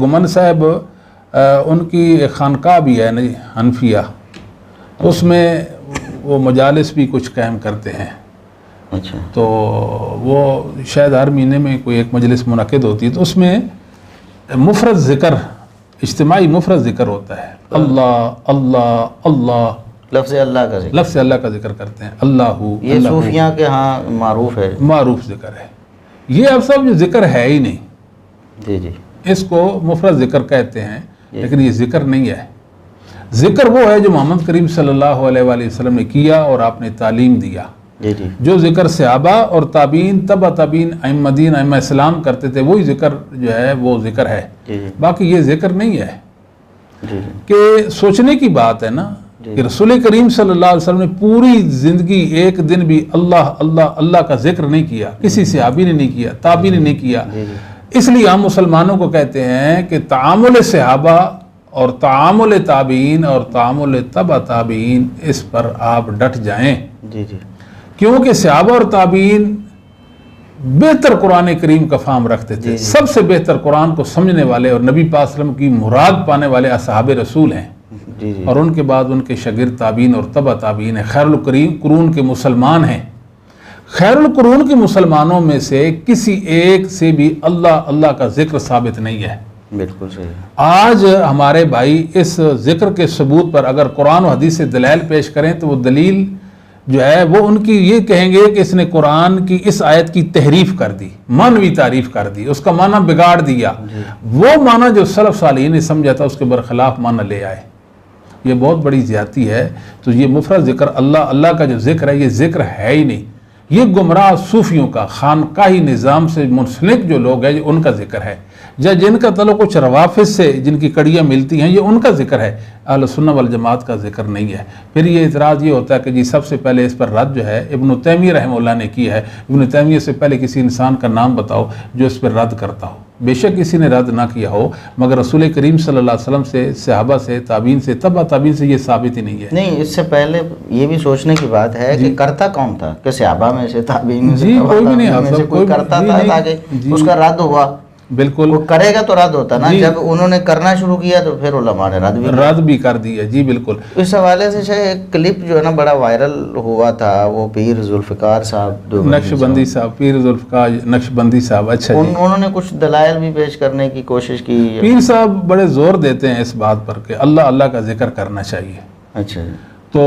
گمن صاحب ان کی ایک خانقاہ بھی ہے نہیں حنفیہ، تو اس میں وہ مجالس بھی کچھ قائم کرتے ہیں. اچھا. تو وہ شاید ہر مہینے میں کوئی ایک مجلس منعقد ہوتی ہے، تو اس میں مفرد ذکر، اجتماعی مفرد ذکر ہوتا ہے. اللہ اللہ اللہ، لفظ اللہ کا ذکر، لفظ اللہ کا ذکر کرتے ہیں. اللہ، یہ صوفیاں کے ہاں معروف ہے، معروف ذکر ہے. یہ اب سب جو ذکر ہے ہی نہیں. جی جی. اس کو مفرد ذکر کہتے ہیں، لیکن یہ ذکر نہیں ہے. ذکر وہ ہے جو محمد کریم صلی اللہ علیہ وآلہ وسلم نے کیا اور آپ نے تعلیم دیا. جی جی. جو ذکر صحابہ اور تابعین، تبع تابعین، ائمہ دین، ائمہ اسلام کرتے تھے، وہی ذکر جو ہے وہ ذکر ہے. جی جی. باقی یہ ذکر نہیں ہے. جی کہ سوچنے کی بات ہے نا کہ رسول کریم صلی اللہ علیہ وسلم نے پوری زندگی ایک دن بھی اللہ اللہ اللہ کا ذکر نہیں کیا. کسی صحابی نے نہیں کیا، تابعی نے نہیں کیا. اس لیے ہم مسلمانوں کو کہتے ہیں کہ تعامل صحابہ اور تعامل تابعین اور تعامل تبع تابعین، اس پر آپ ڈٹ جائیں. جی جی. کیونکہ صحابہ اور تابعین بہتر قرآن کریم کا فہم رکھتے تھے. سب سے بہتر قرآن کو سمجھنے والے اور نبی پاک صلی اللہ علیہ وسلم کی مراد پانے والے اصحاب رسول ہیں. جی جی. اور ان کے بعد ان کے شاگرد تابعین اور تبع تابعین ہیں. خیر القرون کے مسلمان ہیں. خیر القرون کے مسلمانوں میں سے کسی ایک سے بھی اللہ اللہ کا ذکر ثابت نہیں ہے. بالکل صحیح. آج ہمارے بھائی اس ذکر کے ثبوت پر اگر قرآن و حدیث سے دلائل پیش کریں تو وہ دلیل جو ہے وہ ان کی یہ کہیں گے کہ اس نے قرآن کی اس آیت کی تحریف کر دی، معنوی تعریف کر دی، اس کا معنی بگاڑ دیا. وہ معنی جو سلف صالحین نے سمجھا تھا اس کے برخلاف معنی لے آئے. یہ بہت بڑی زیادتی ہے. تو یہ مفرد ذکر اللہ اللہ کا جو ذکر ہے یہ ذکر ہے ہی نہیں. یہ گمراہ صوفیوں کا خانقاہی نظام سے منسلک جو لوگ ہیں یہ ان کا ذکر ہے. جن کا تعلق کچھ روافظ سے جن کی کڑیاں ملتی ہیں یہ ان کا ذکر ہے. اہل سنہ والجماعت کا ذکر نہیں ہے. پھر یہ اعتراض یہ ہوتا ہے کہ جی سب سے پہلے اس پر رد جو ہے ابن تیمیہ رحمہ اللہ نے کی ہے. ابن تیمیہ سے پہلے کسی انسان کا نام بتاؤ جو اس پر رد کرتا ہو. بے شک کسی نے رد نہ کیا ہو، مگر رسول کریم صلی اللہ علیہ وسلم سے، صحابہ سے، تابعین سے، تبع تابعین سے یہ ثابت ہی نہیں ہے. نہیں، اس سے پہلے یہ بھی سوچنے کی بات ہے کہ کرتا کون تھا؟ کہ صحابہ میں سے، تابعین میں سے، کوئی بھی نہیں، کوئی کرتا تھا تاکہ اس کا رد ہوا. بالکل وہ کرے گا تو رد ہوتا نا. جب انہوں نے کرنا شروع کیا تو پھر علماء نے رد بھی کر دیا. جی بالکل. اس حوالے سے ایک کلپ جو ہے نا بڑا وائرل ہوا تھا، وہ پیر ذوالفقار صاحب نقشبندی صاحب، پیر ذوالفقار نقشبندی صاحب. اچھا جی. انہوں نے کچھ دلائل بھی پیش کرنے کی کوشش کی. پیر صاحب بڑے زور دیتے ہیں اس بات پر کہ اللہ اللہ کا ذکر کرنا چاہیے. اچھا. تو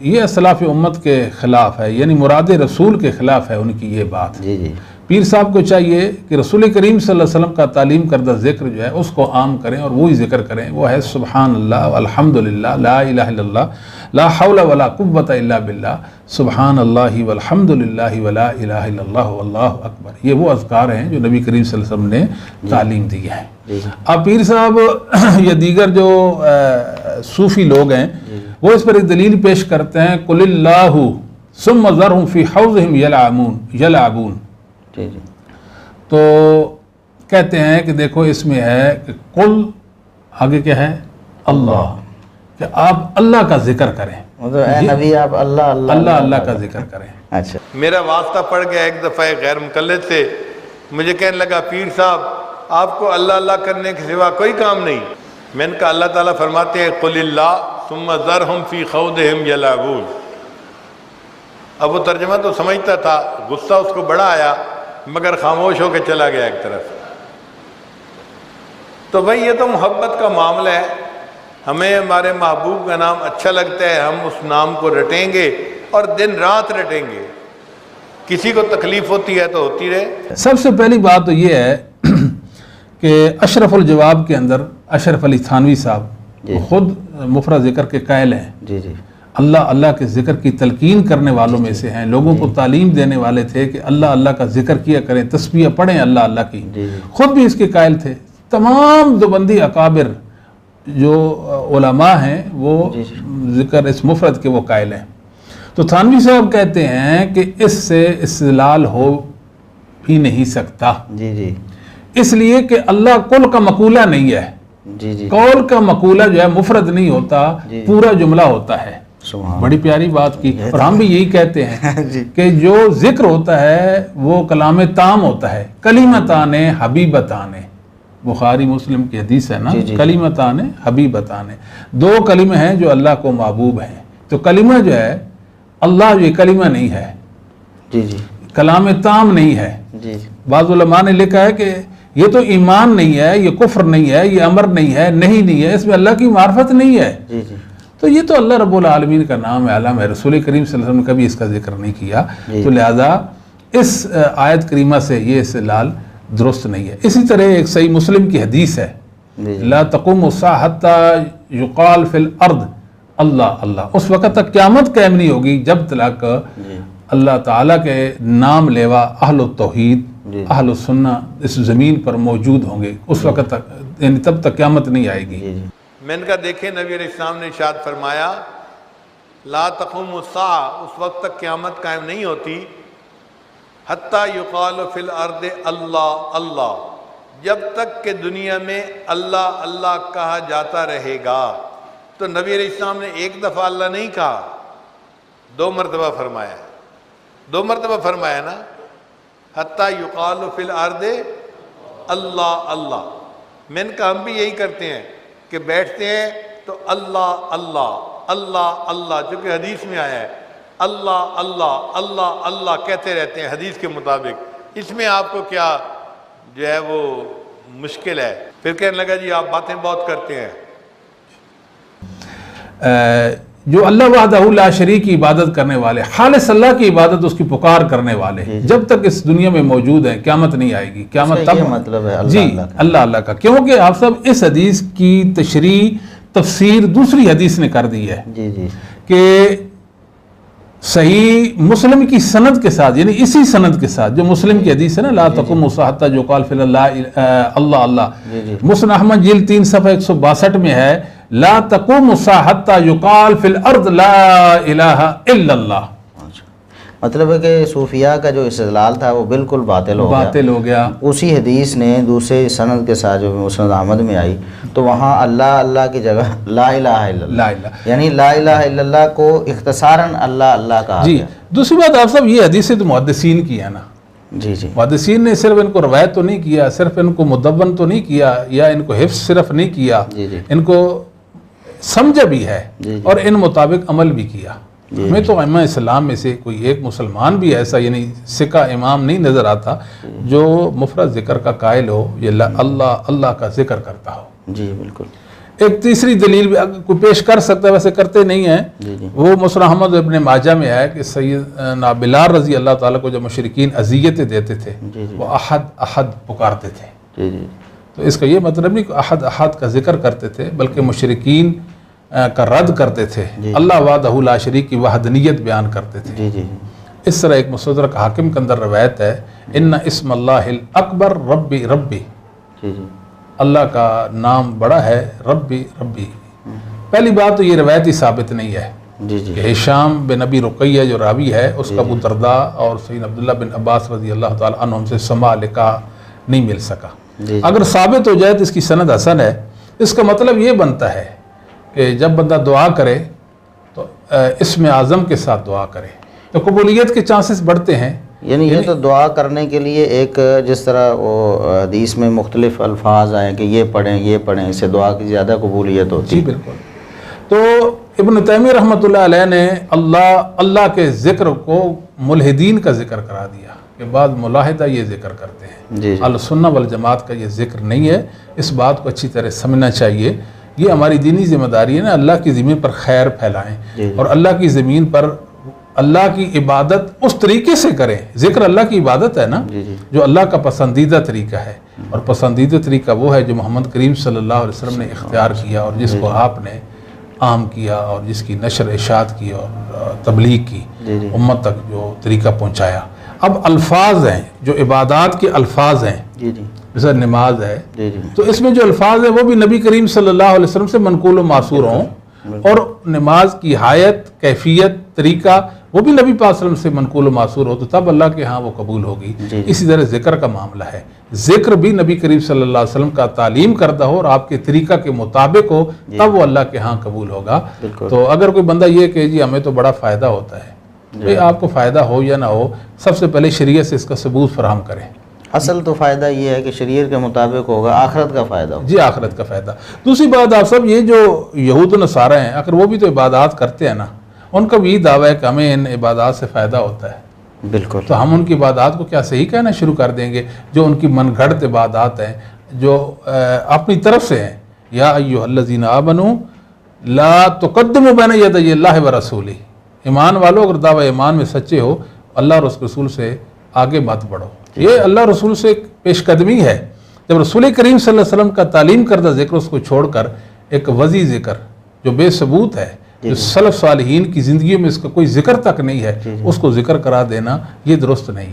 یہ اسلاف امت کے خلاف ہے، یعنی مراد رسول کے خلاف ہے ان کی یہ بات. جی جی. پیر صاحب کو چاہیے کہ رسول کریم صلی اللہ علیہ وسلم کا تعلیم کردہ ذکر جو ہے اس کو عام کریں اور وہی ذکر کریں. وہ ہے سبحان اللہ والحمدللہ لا الہ الا اللہ لا حول ولا قوت الا باللہ سبحان اللہ والحمدللہ ولا الہ الا اللہ واللہ اکبر. یہ وہ اذکار ہیں جو نبی کریم صلی اللہ علیہ وسلم نے تعلیم دی ہے. اب پیر صاحب یا دیگر جو صوفی لوگ ہیں وہ اس پر ایک دلیل پیش کرتے ہیں قل اللہ ثم ذرہم فی حوضہم یلعبون. تو کہتے ہیں کہ دیکھو اس میں ہے کہ قل آگے کیا ہے اللہ، کہ آپ اللہ کا ذکر کریں. اے نبی آپ اللہ اللہ اللہ کا ذکر کریں. اچھا. میرا واسطہ پڑ گیا ایک دفعہ غیر مقلد سے، مجھے کہنے لگا پیر صاحب آپ کو اللہ اللہ کرنے کے سوا کوئی کام نہیں. میں نے کہا اللہ تعالیٰ فرماتے ہیں قل اللہ ثم ذرہم فی خوضہم یلعبون. اب وہ ترجمہ تو سمجھتا تھا، غصہ اس کو بڑا آیا مگر خاموش ہو کے چلا گیا ایک طرف. تو بھائی یہ تو محبت کا معاملہ ہے. ہمیں ہمارے محبوب کا نام اچھا لگتا ہے، ہم اس نام کو رٹیں گے اور دن رات رٹیں گے. کسی کو تکلیف ہوتی ہے تو ہوتی رہے. سب سے پہلی بات تو یہ ہے کہ اشرف الجواب کے اندر اشرف علی تھانوی صاحب خود مفرد ذکر کے قائل ہیں. جی جی. اللہ اللہ کے ذکر کی تلقین کرنے والوں میں سے ہیں. لوگوں کو تعلیم دینے والے تھے کہ اللہ اللہ کا ذکر کیا کریں، تسبیح پڑھیں اللہ اللہ کی. خود بھی اس کے قائل تھے. تمام دیوبندی اکابر جو علماء ہیں وہ ذکر اس مفرد کے وہ قائل ہیں. تو تھانوی صاحب کہتے ہیں کہ اس سے استدلال ہو بھی نہیں سکتا. جی جی. اس لیے کہ اللہ کل کا مقولہ نہیں ہے. جی جی. قول کا مقولہ جو ہے مفرد نہیں ہوتا، پورا جملہ ہوتا ہے. بڑی پیاری بات کی. اور ہم بھی یہی کہتے ہیں کہ جو ذکر ہوتا ہے وہ کلام تام ہوتا ہے. کلمتان حبیبتان. بخاری مسلم کی حدیث ہے نا، جی جی کلمتان حبیبتان، دو کلمے ہیں جو اللہ کو محبوب ہیں. تو کلمہ جو ہے اللہ، یہ کلمہ نہیں ہے، جی جی کلام تام نہیں ہے. جی بعض علماء نے لکھا ہے کہ یہ تو ایمان نہیں ہے، یہ کفر نہیں ہے، یہ امر نہیں ہے، نہیں ہے، اس میں اللہ کی معرفت نہیں ہے. جی جی تو یہ تو اللہ رب العالمین کا نام ہے، علم ہے. رسول کریم صلی اللہ علیہ وسلم نے کبھی اس کا ذکر نہیں کیا. تو لہذا اس آیت کریمہ سے یہ استدلال درست نہیں ہے. اسی طرح ایک صحیح مسلم کی حدیث ہے، لا تقوم الساعة حتى يقال في الارض اللہ اللہ. اس وقت تک قیامت قائم نہیں ہوگی جب تک اللہ تعالیٰ کے نام لیوا اہل التوحید، اہل السنہ اس زمین پر موجود ہوں گے. اس وقت تک، یعنی تب تک قیامت نہیں آئے گی. میں نے کہا دیکھیں نبی علیہ السلام نے ارشاد فرمایا لا تقوم الساعة، اس وقت تک قیامت قائم نہیں ہوتی، حتیٰ یقال فی الارض اللہ اللہ، جب تک کہ دنیا میں اللہ اللہ کہا جاتا رہے گا. تو نبی علیہ السلام نے ایک دفعہ اللہ نہیں کہا، 2 مرتبہ فرمایا، 2 مرتبہ فرمایا نا، حتیٰ یقال فی الارض اللہ اللہ. میں نے کہا ہم بھی یہی کرتے ہیں کہ بیٹھتے ہیں تو اللہ اللہ اللہ اللہ، جو کہ حدیث میں آیا ہے اللہ اللہ اللہ اللہ کہتے رہتے ہیں حدیث کے مطابق. اس میں آپ کو کیا جو ہے وہ مشکل ہے؟ پھر کہنے لگا جی آپ باتیں بہت کرتے ہیں. جو اللہ وحدہ لا شریک کی عبادت کرنے والے، خالص اللہ کی عبادت، اس کی پکار کرنے والے، جب تک اس دنیا میں موجود ہیں قیامت نہیں آئے گی. قیامت تب مطلب ہے جی اللہ اللہ کا. کیونکہ آپ سب اس حدیث کی تشریح تفسیر دوسری حدیث نے کر دی ہے جی جی کہ صحیح مسلم کی سند کے ساتھ، یعنی اسی سند کے ساتھ جو مسلم کی حدیث ہے نا، لا تقوم الساعة حتى يقال في اللہ اللہ. مسند احمد جلد 3 صفحہ 162 میں ہے لا تقوم الساعة حتى يقال في الارض لا الہ الا اللہ. مطلب ہے کہ صوفیاء کا جو استدلال تھا وہ بالکل باطل ہو گیا. اسی حدیث نے دوسرے سند کے ساتھ جو مسند احمد میں آئی تو وہاں اللہ اللہ کی جگہ لا الہ الا اللہ، یعنی لا الہ الا اللہ کو اختصاراً اللہ اللہ کہا. جی دوسری بات آپ صاحب، یہ حدیث تو محدثین کی ہے نا. جی جی محدثین نے صرف ان کو روایت تو نہیں کیا، صرف ان کو مدون تو نہیں کیا، یا ان کو حفظ صرف نہیں کیا، ان کو سمجھا بھی ہے اور ان مطابق عمل بھی کیا. ہمیں تو ائمہ اسلام میں سے کوئی ایک مسلمان بھی ایسا یعنی سکہ امام نہیں نظر آتا جو مفرد ذکر کا قائل ہو، یہ اللہ اللہ کا ذکر کرتا ہو. جی بالکل. ایک تیسری دلیل بھی کوئی پیش کر سکتا ہے، ویسے کرتے نہیں ہیں، وہ مسند احمد ابن ماجہ میں ہے کہ سیدنا بلال رضی اللہ تعالیٰ کو جب مشرکین اذیتیں دیتے تھے وہ احد احد پکارتے تھے. تو اس کا یہ مطلب نہیں کہ احد احد کا ذکر کرتے تھے، بلکہ مشرکین کا رد کرتے تھے، اللہ وحدہ لا شریک کی وحدانیت بیان کرتے تھے. اس طرح ایک مستدرک حاکم کے اندر روایت ہے ان اسم اللہ الاکبر ربی ربی، اللہ کا نام بڑا ہے ربی ربی. پہلی بات تو یہ روایت ہی ثابت نہیں ہے کہ ہشام بن ابی رقیہ جو راوی ہے اس کا ابو درداء اور سیدنا عبداللہ بن عباس رضی اللہ تعالیٰ عنہم سے سماع لکھا نہیں مل سکا. اگر ثابت ہو جائے تو اس کی سند حسن ہے. اس کا مطلب یہ بنتا ہے کہ جب بندہ دعا کرے تو اسم اعظم کے ساتھ دعا کرے تو قبولیت کے چانسز بڑھتے ہیں. یعنی یہ تو دعا کرنے کے لیے ایک جس طرح وہ حدیث میں مختلف الفاظ آئے کہ یہ پڑھیں اس سے دعا کی زیادہ قبولیت ہوتی. جی بالکل. تو ابن تیمیہ رحمۃ اللہ علیہ نے اللہ کے ذکر کو ملحدین کا ذکر کرا دیا کہ بعض ملاحدہ یہ ذکر کرتے ہیں. السنہ والجماعت کا یہ ذکر نہیں ہے. اس بات کو اچھی طرح سمجھنا چاہیے. یہ ہماری دینی ذمہ داری ہے نا، اللہ کی زمین پر خیر پھیلائیں اور اللہ کی زمین پر اللہ کی عبادت اس طریقے سے کریں. ذکر اللہ کی عبادت ہے نا، جو اللہ کا پسندیدہ طریقہ ہے، اور پسندیدہ طریقہ وہ ہے جو محمد کریم صلی اللہ علیہ وسلم نے اختیار کیا اور جس کو آپ نے عام کیا اور جس کی نشر اشاعت کی اور تبلیغ کی، امت تک جو طریقہ پہنچایا. اب الفاظ ہیں جو عبادات کے الفاظ ہیں، جیسا نماز ہے، تو اس میں جو الفاظ ہیں وہ بھی نبی کریم صلی اللہ علیہ وسلم سے منقول و معصور ہوں، اور نماز کی حایت، کیفیت، طریقہ وہ بھی نبی پاک صلی اللہ علیہ وسلم سے منقول و معصور ہو تو تب اللہ کے ہاں وہ قبول ہوگی. اسی طرح ذکر کا معاملہ ہے. ذکر بھی نبی کریم صلی اللہ علیہ وسلم کا تعلیم کرتا ہو اور آپ کے طریقہ کے مطابق ہو تب وہ اللہ کے ہاں قبول ہوگا. تو اگر کوئی بندہ یہ کہ جی ہمیں تو بڑا فائدہ ہوتا ہے، بھئی آپ کو فائدہ ہو یا نہ ہو، سب سے پہلے شریعت سے اس کا ثبوت فراہم کریں. اصل تو فائدہ یہ ہے کہ شریعت کے مطابق ہوگا، آخرت کا فائدہ ہوگا. جی آخرت کا فائدہ. دوسری بات آپ صاحب، یہ جو یہود و نصارہ ہیں اگر وہ بھی تو عبادات کرتے ہیں نا، ان کا بھی یہی دعویٰ ہے کہ ہمیں ان عبادات سے فائدہ ہوتا ہے. بالکل. تو ہم ان کی عبادات کو کیا صحیح کہنا شروع کر دیں گے جو ان کی من گھڑت عبادات ہیں جو اپنی طرف سے ہیں. یا ایھا الذین آمنوا لا تقدموا بین یدی اللہ ورسولہ. ایمان والو اگر دعویٰ ایمان میں سچے ہو، اللہ اور اس کے رسول سے آگے مت بڑھو. یہ اللہ رسول سے ایک پیش قدمی ہے. جب رسول کریم صلی اللہ علیہ وسلم کا تعلیم کردہ ذکر اس کو چھوڑ کر ایک وضعی ذکر جو بے ثبوت ہے، جو سلف صالحین کی زندگیوں میں اس کا کوئی ذکر تک نہیں ہے، اس کو ذکر کرا دینا یہ درست نہیں ہے.